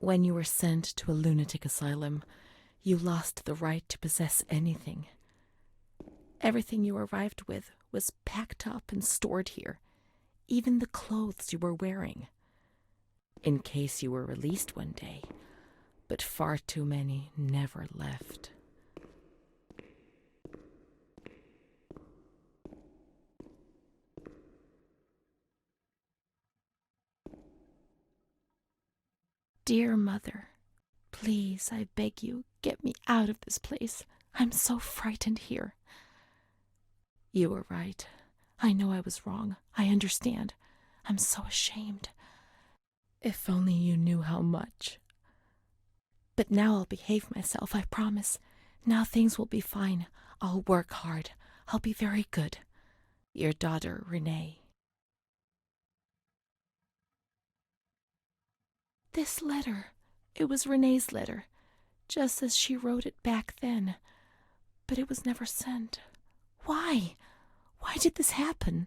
When you were sent to a lunatic asylum, you lost the right to possess anything. Everything you arrived with was packed up and stored here, even the clothes you were wearing, in case you were released one day, but far too many never left. Dear Mother, please, I beg you, get me out of this place. I'm so frightened here. You were right. I know I was wrong. I understand. I'm so ashamed. If only you knew how much. But now I'll behave myself, I promise. Now things will be fine. I'll work hard. I'll be very good. Your daughter, Renee. This letter. It was Renee's letter, just as she wrote it back then. But it was never sent. Why? Why did this happen?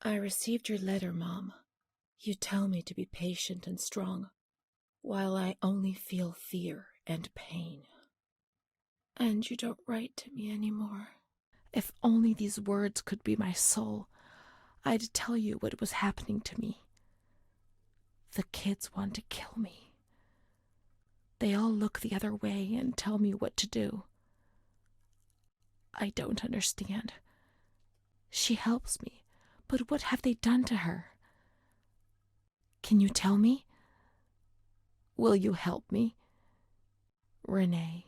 I received your letter, Mom. You tell me to be patient and strong, while I only feel fear and pain. And you don't write to me anymore. If only these words could be my soul, I'd tell you what was happening to me. The kids want to kill me. They all look the other way and tell me what to do. I don't understand. She helps me, but what have they done to her? Can you tell me? Will you help me? Renee.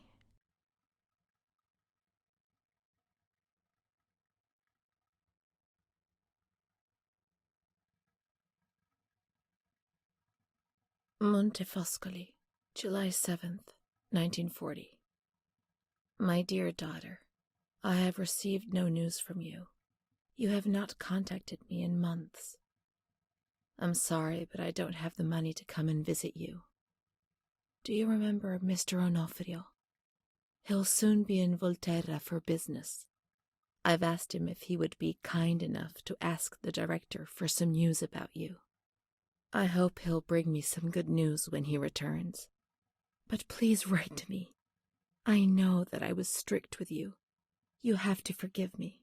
Montefoscoli, July 7th, 1940. My dear daughter, I have received no news from you. You have not contacted me in months. I'm sorry, but I don't have the money to come and visit you. Do you remember Mr. Onofrio? He'll soon be in Volterra for business. I've asked him if he would be kind enough to ask the director for some news about you. I hope he'll bring me some good news when he returns. But please write to me. I know that I was strict with you. You have to forgive me.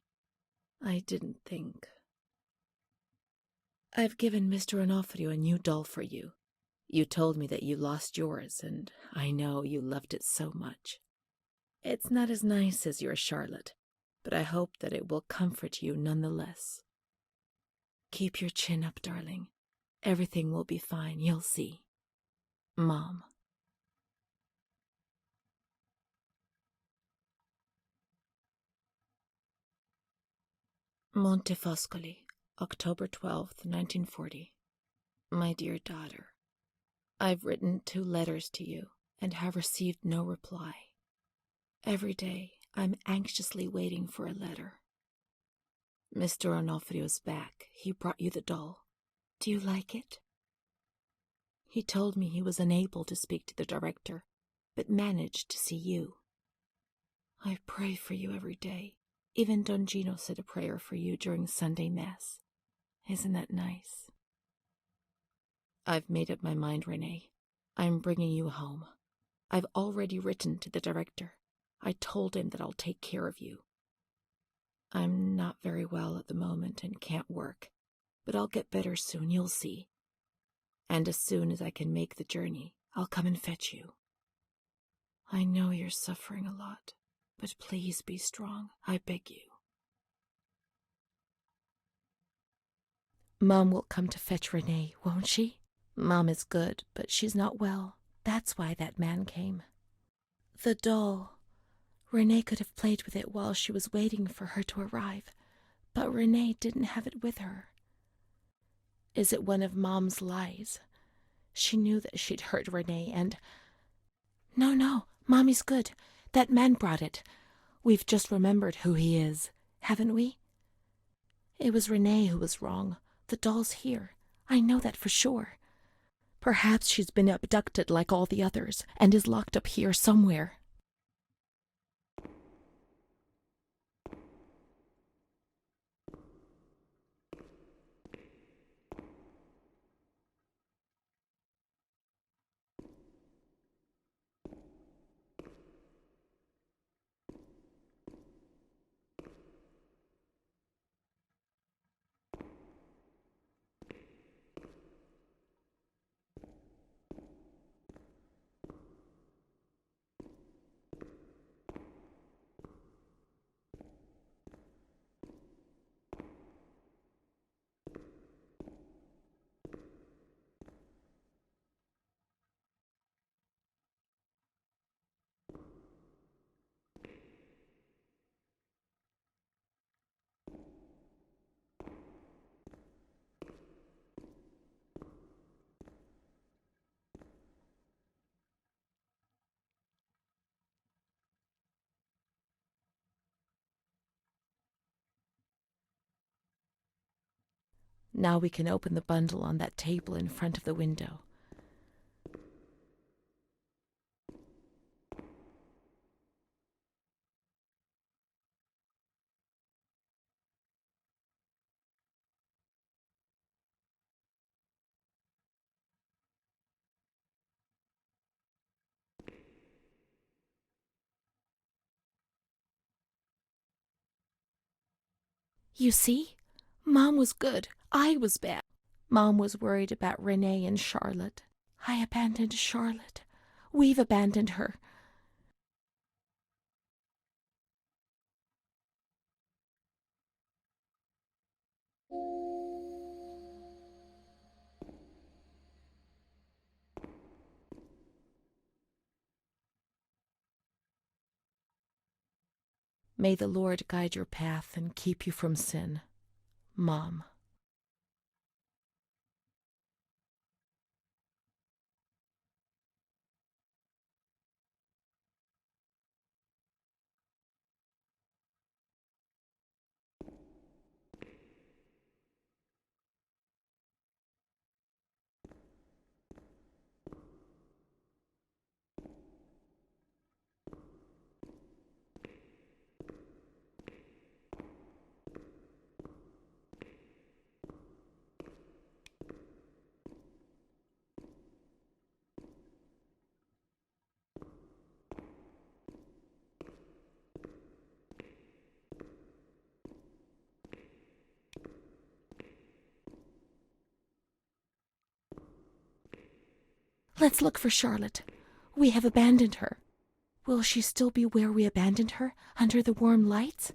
I didn't think. I've given Mr. Onofrio a new doll for you. You told me that you lost yours, and I know you loved it so much. It's not as nice as your Charlotte, but I hope that it will comfort you nonetheless. Keep your chin up, darling. Everything will be fine, you'll see. Mom. Montefoscoli, October 12th, 1940. My dear daughter, I've written 2 letters to you and have received no reply. Every day I'm anxiously waiting for a letter. Mr. Onofrio's back. He brought you the doll. Do you like it? He told me he was unable to speak to the director, but managed to see you. I pray for you every day. Even Don Gino said a prayer for you during Sunday Mass. Isn't that nice? I've made up my mind, Renee. I'm bringing you home. I've already written to the director. I told him that I'll take care of you. I'm not very well at the moment and can't work, but I'll get better soon, you'll see. And as soon as I can make the journey, I'll come and fetch you. I know you're suffering a lot, but please be strong, I beg you. Mom will come to fetch Renee, won't she? Mom is good, but she's not well. That's why that man came. The doll. Renee could have played with it while she was waiting for her to arrive, but Renee didn't have it with her. Is it one of Mom's lies? She knew that she'd hurt Renee and... No, Mommy's good. That man brought it. We've just remembered who he is, haven't we? It was Renee who was wrong. The doll's here. I know that for sure. Perhaps she's been abducted like all the others and is locked up here somewhere. Now we can open the bundle on that table in front of the window. You see? Mom was good. I was bad. Mom was worried about Renee and Charlotte. I abandoned Charlotte. We've abandoned her. May the Lord guide your path and keep you from sin. Mom. Let's look for Charlotte. We have abandoned her. Will she still be where we abandoned her, under the warm lights?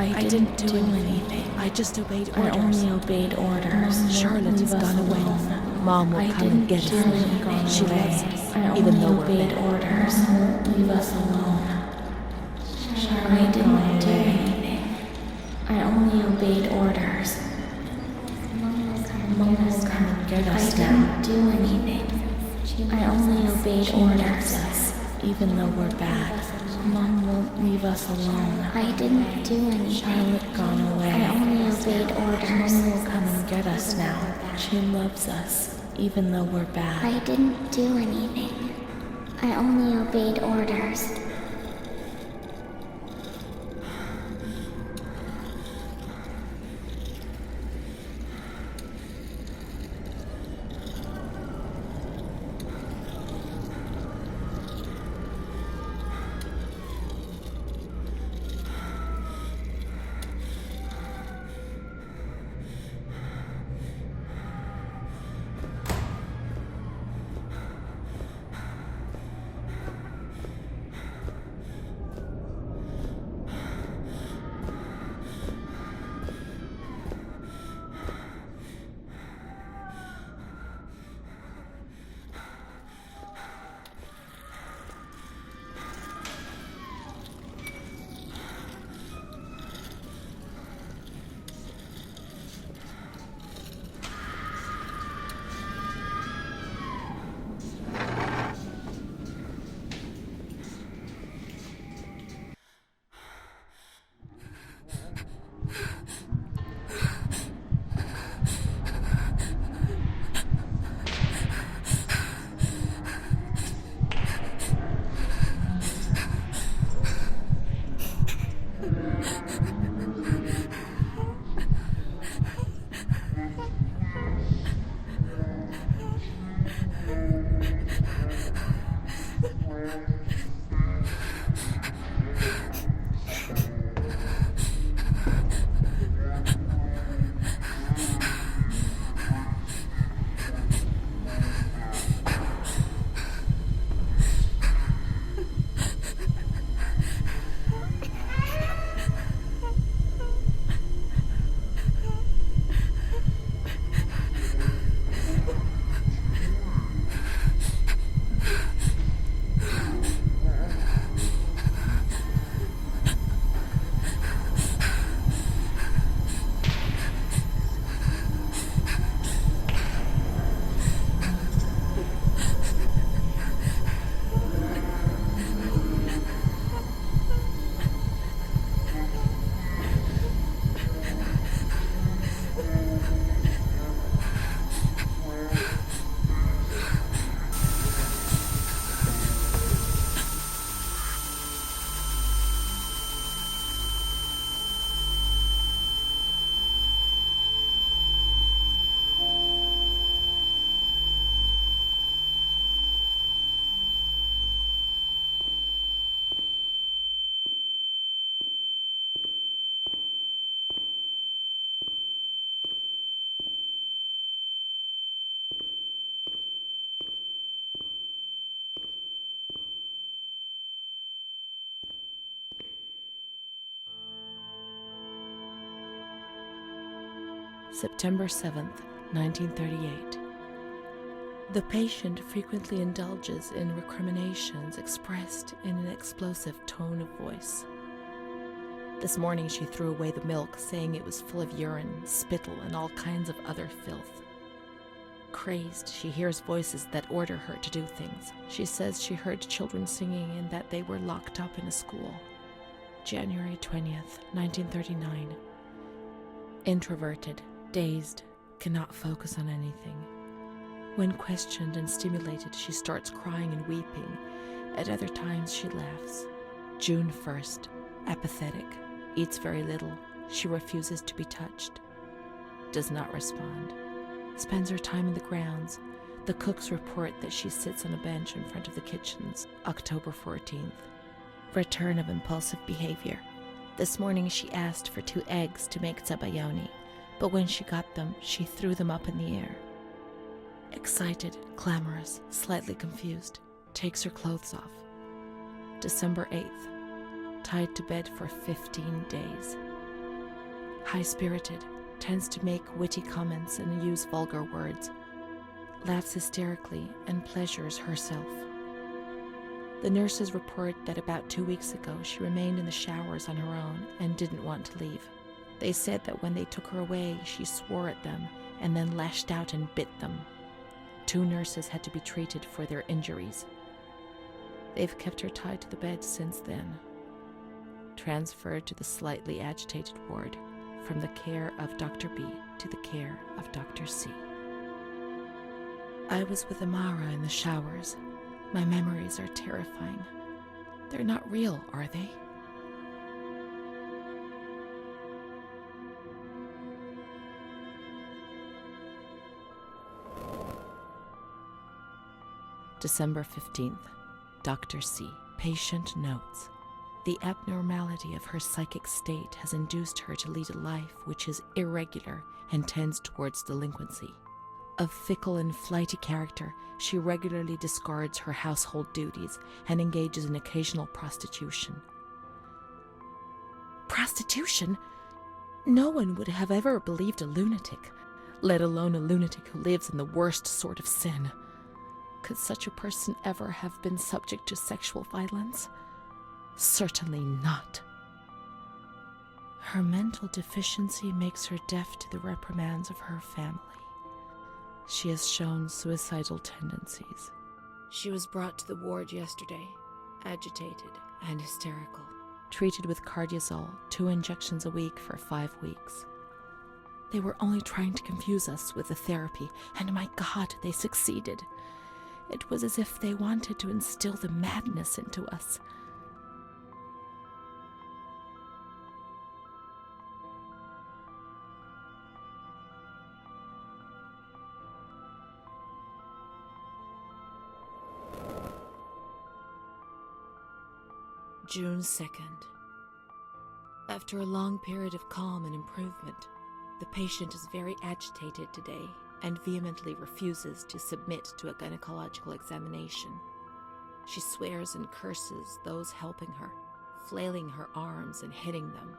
I didn't do anything. I just obeyed orders. I only obeyed orders. Charlotte has gone away. Mom will come and get us. She loves us, even though we're obeyed bad. orders. Leave us alone. I didn't do anything. I only obeyed orders. Mom will come and get us now. I didn't do anything. I only obeyed orders. Even though we're bad. Mom won't leave us alone. I didn't do anything. Charlotte gone away. I only obeyed orders. Mom will come and get us now. She loves us, even though we're bad. I didn't do anything. I only obeyed orders. September 7th, 1938. The patient frequently indulges in recriminations expressed in an explosive tone of voice. This morning she threw away the milk, saying it was full of urine, spittle, and all kinds of other filth. Crazed, she hears voices that order her to do things. She says she heard children singing and that they were locked up in a school. January 20th, 1939. Introverted, dazed, cannot focus on anything. When questioned and stimulated, she starts crying and weeping. At other times, she laughs. June 1st, apathetic, eats very little. She refuses to be touched. Does not respond. Spends her time in the grounds. The cooks report that she sits on a bench in front of the kitchens. October 14th. Return of impulsive behavior. This morning she asked for 2 eggs to make zabayoni, but when she got them, she threw them up in the air. Excited, clamorous, slightly confused, takes her clothes off. December 8th. Tied to bed for 15 days. High-spirited, tends to make witty comments and use vulgar words, laughs hysterically and pleasures herself. The nurses report that about 2 weeks ago she remained in the showers on her own and didn't want to leave. They said that when they took her away, she swore at them and then lashed out and bit them. 2 nurses had to be treated for their injuries. They've kept her tied to the bed since then. Transferred to the slightly agitated ward, from the care of Dr. B to the care of Dr. C. I was with Amara in the showers. My memories are terrifying. They're not real, are they? December 15th. Dr. C. Patient notes. The abnormality of her psychic state has induced her to lead a life which is irregular and tends towards delinquency. Of fickle and flighty character, she regularly discards her household duties and engages in occasional prostitution. Prostitution? No one would have ever believed a lunatic, let alone a lunatic who lives in the worst sort of sin. Could such a person ever have been subject to sexual violence? Certainly not. Her mental deficiency makes her deaf to the reprimands of her family. She has shown suicidal tendencies. She was brought to the ward yesterday, agitated and hysterical. Treated with cardiazol, 2 injections a week for 5 weeks. They were only trying to confuse us with the therapy, and my God, they succeeded. It was as if they wanted to instill the madness into us. June 2nd. After a long period of calm and improvement, the patient is very agitated today and vehemently refuses to submit to a gynecological examination. She swears and curses those helping her, flailing her arms and hitting them.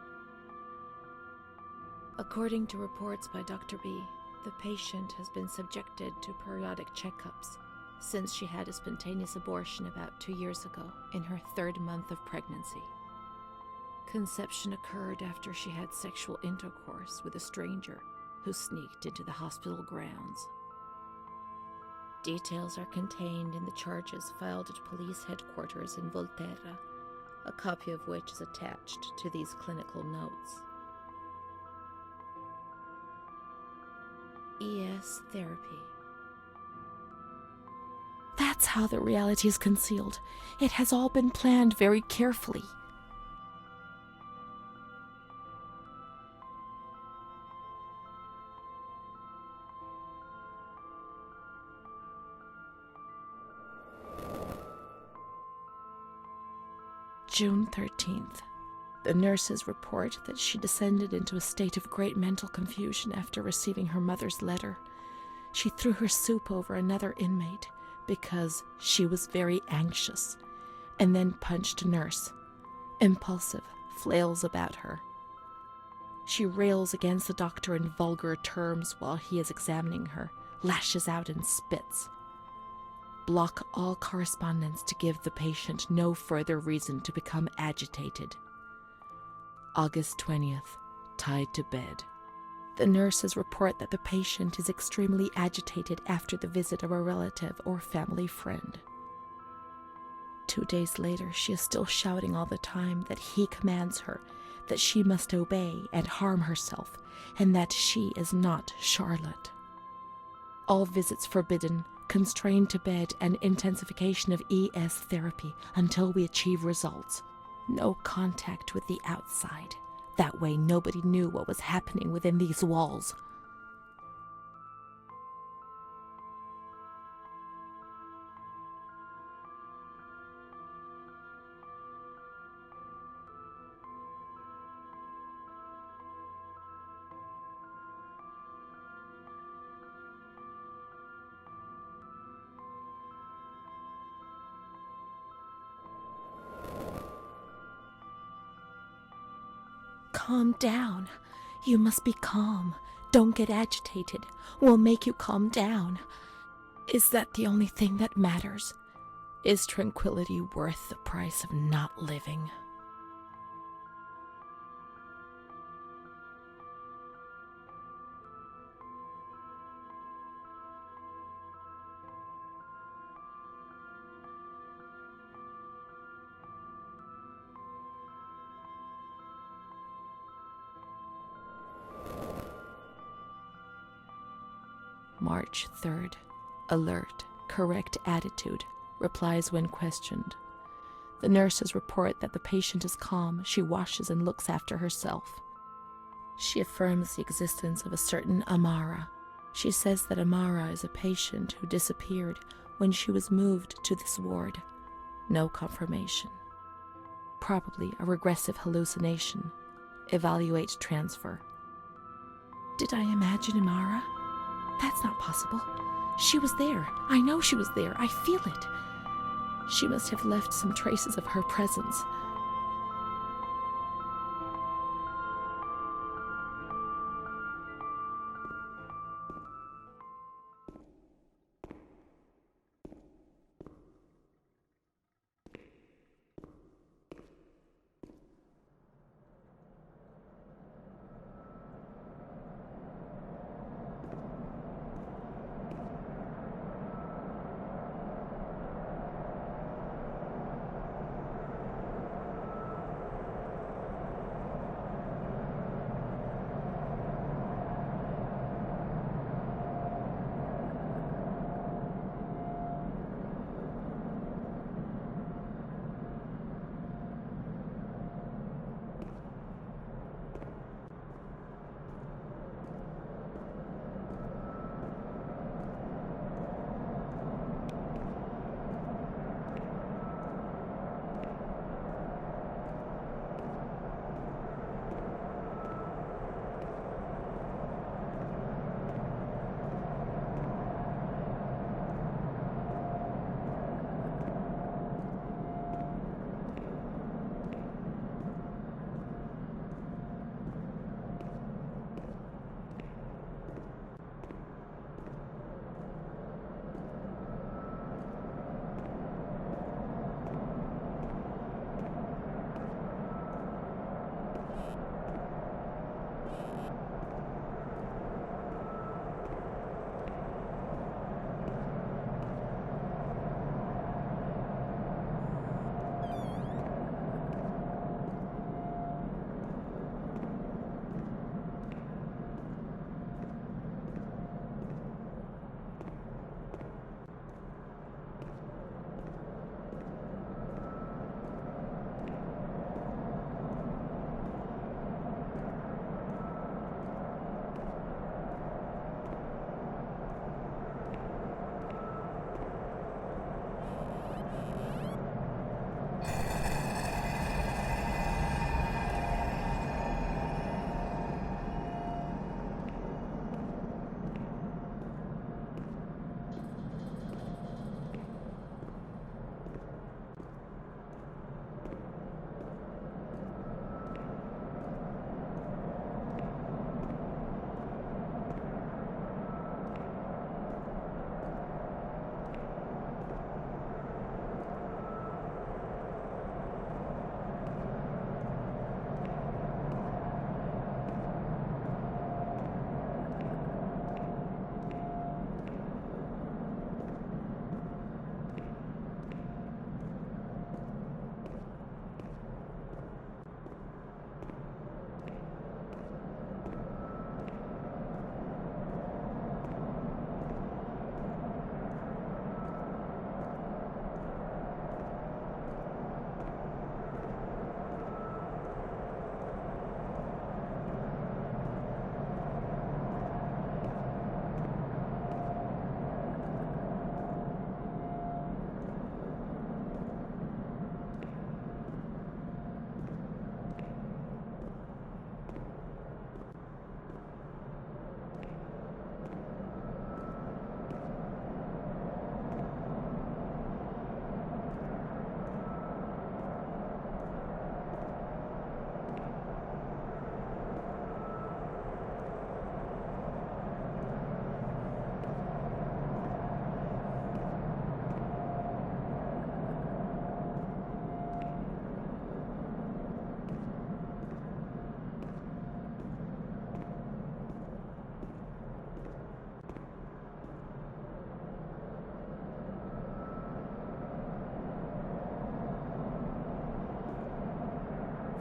According to reports by Dr. B, the patient has been subjected to periodic checkups since she had a spontaneous abortion about 2 years ago in her 3rd month of pregnancy. Conception occurred after she had sexual intercourse with a stranger who sneaked into the hospital grounds. Details are contained in the charges filed at police headquarters in Volterra, a copy of which is attached to these clinical notes. ES therapy. That's how the reality is concealed. It has all been planned very carefully. June 13th. The nurses report that she descended into a state of great mental confusion after receiving her mother's letter. She threw her soup over another inmate because she was very anxious, and then punched a nurse. Impulsive, flails about her. She rails against the doctor in vulgar terms while he is examining her, lashes out and spits. Block all correspondence to give the patient no further reason to become agitated. August 20th, tied to bed. The nurses report that the patient is extremely agitated after the visit of a relative or family friend. 2 days later, she is still shouting all the time that he commands her, that she must obey and harm herself, and that she is not Charlotte. All visits forbidden, constrained to bed, and intensification of ES therapy until we achieve results. No contact with the outside. That way nobody knew what was happening within these walls. Calm down. You must be calm. Don't get agitated. We'll make you calm down. Is that the only thing that matters? Is tranquility worth the price of not living? March 3rd. Alert, correct attitude, replies when questioned. The nurses report that the patient is calm. She washes and looks after herself. She affirms the existence of a certain Amara. She says that Amara is a patient who disappeared when she was moved to this ward. No confirmation. Probably a regressive hallucination. Evaluate transfer. Did I imagine Amara? That's not possible. She was there. I know she was there. I feel it. She must have left some traces of her presence.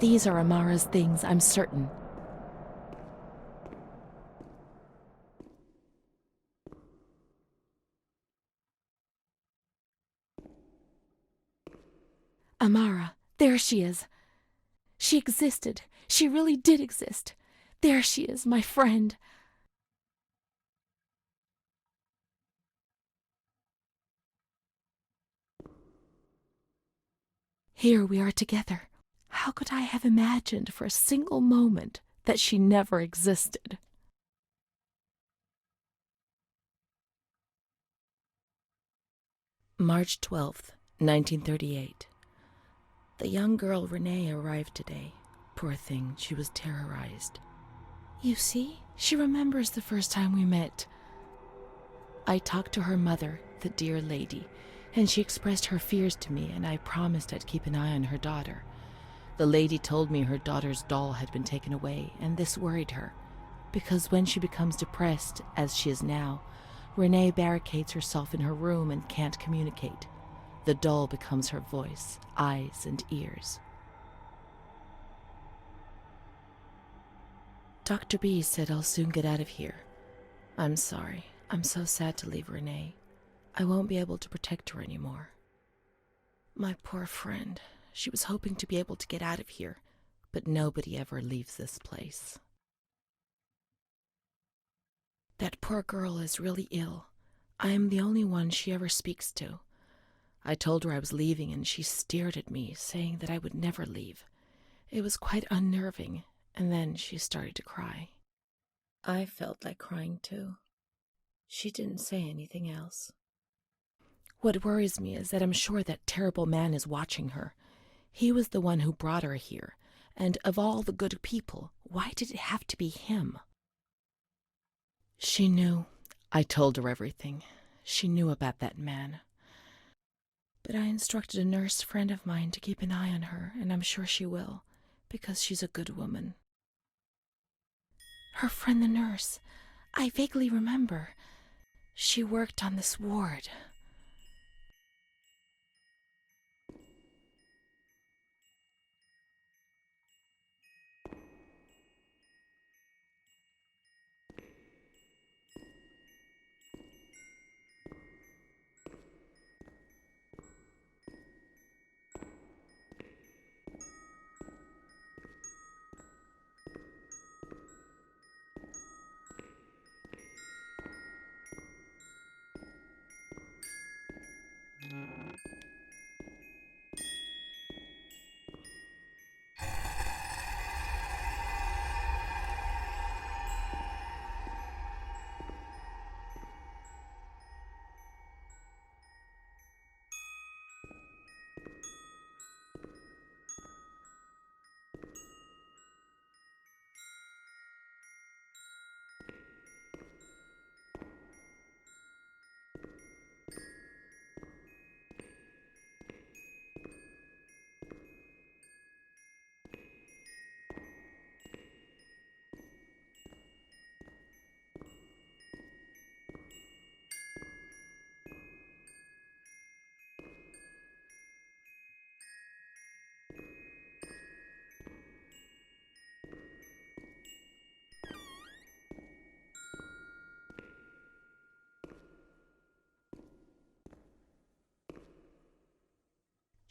These are Amara's things, I'm certain. Amara, there she is. She existed. She really did exist. There she is, my friend. Here we are together. How could I have imagined for a single moment that she never existed? March 12th, 1938. The young girl Renee arrived today. Poor thing, she was terrorized. You see, she remembers the first time we met. I talked to her mother, the dear lady, and she expressed her fears to me, and I promised I'd keep an eye on her daughter. The lady told me her daughter's doll had been taken away, and this worried her, because when she becomes depressed, as she is now, Renee barricades herself in her room and can't communicate. The doll becomes her voice, eyes, and ears. Dr. B said I'll soon get out of here. I'm sorry. I'm so sad to leave Renee. I won't be able to protect her anymore. My poor friend. She was hoping to be able to get out of here, but nobody ever leaves this place. That poor girl is really ill. I am the only one she ever speaks to. I told her I was leaving, and she stared at me, saying that I would never leave. It was quite unnerving, and then she started to cry. I felt like crying too. She didn't say anything else. What worries me is that I'm sure that terrible man is watching her. He was the one who brought her here, and of all the good people, why did it have to be him? She knew. I told her everything. She knew about that man. But I instructed a nurse friend of mine to keep an eye on her, and I'm sure she will, because she's a good woman. Her friend the nurse. I vaguely remember. She worked on this ward.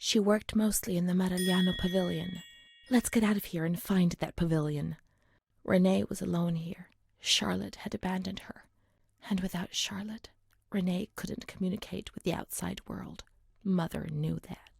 She worked mostly in the Marigliano pavilion. Let's get out of here and find that pavilion. Renee was alone here. Charlotte had abandoned her. And without Charlotte, Renee couldn't communicate with the outside world. Mother knew that.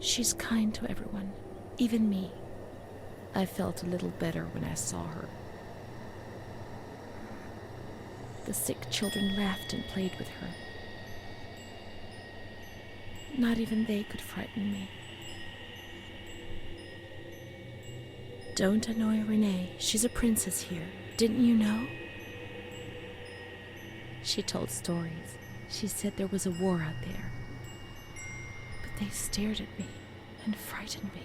She's kind to everyone, even me. I felt a little better when I saw her. The sick children laughed and played with her. Not even they could frighten me. Don't annoy Renee. She's a princess here. Didn't you know? She told stories. She said there was a war out there. But they stared at me and frightened me.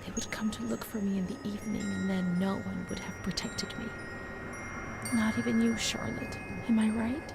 They would come to look for me in the evening, and then no one would have protected me. Not even you, Charlotte. Am I right?